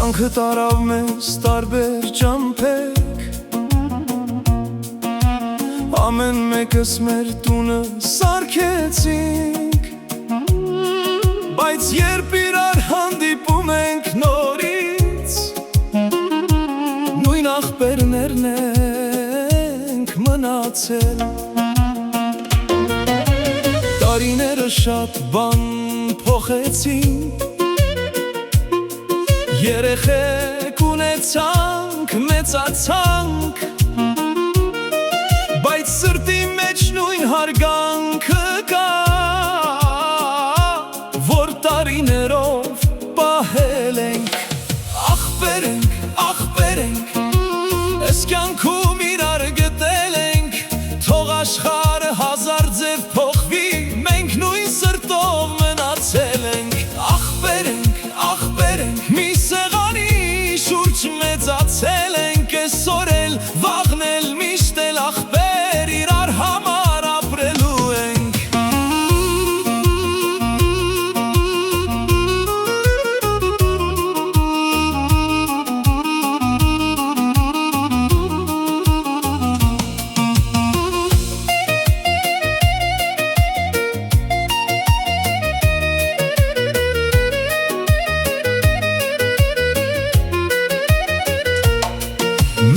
Կյանքը տարավ մեզ տարբեր ճամփեք, ամեն մեկս մեր տունը սարքեցինք, բայց երբ իրար հանդիպում ենք նորից, նույն ախպերներն ենք մնացել։ Տարիները շատ բան փոխեցին, երեխեք ունեցանք, մեծացանք, բայց սրտի մեջ նույն հարգանքը կա, որ տարիներով պահել ենք։ Ախպեր ենք, ախպեր ենք, էս կյանքում իրար գտել ենք, թող աշխարհը հազար ձև փոխվի, մենք նույն սրտով մնացել ենք։ Ախպեր ենք, ախպեր ենք, մի սեղանի շուրջ մեծացել ենք, այսօր էլ վաղն էլ միշտ էլ ախպեր իրար համար ապրելու ենք։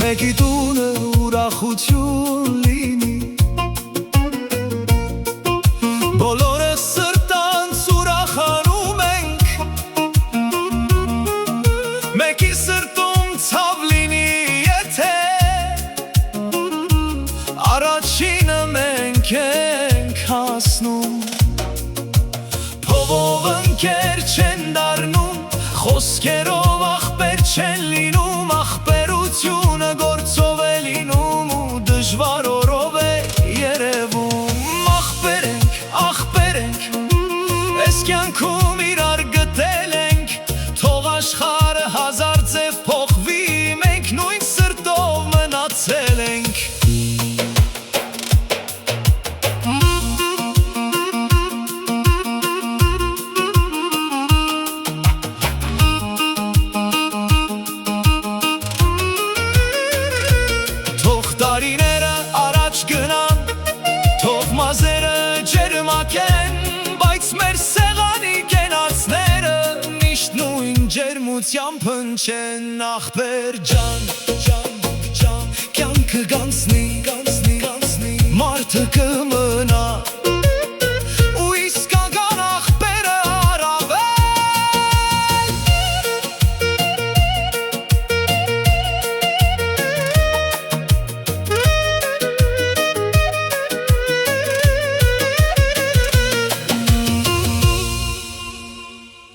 Մեկի տունը ուրախություն լինի, բոլորս սրտանց ուրախանում ենք, մեկի սրտում ցավ լինի, եթե առաջինը մենք ենք հասնում, փողով ընկեր չեն դառնում, խոսքերով ախպեր չեն լինում, ախպերությունը գործով է լինում ու դժվար օրով է երևում։ Ախպեր ենք, այս կյանքում իրար գտել ենք, թող աշխարհը հազար ձև փոխվի, մենք նույն սրտով մնացել ենք։ Տարիները առաջ գնան, թող մազերը ջերմակեն, բայց մեր սեղանի կենացները միշտ նույն ջերմությամբ հնչեն։ Ախպեր ջան, կյանքը գանցնի, մարդը կմնա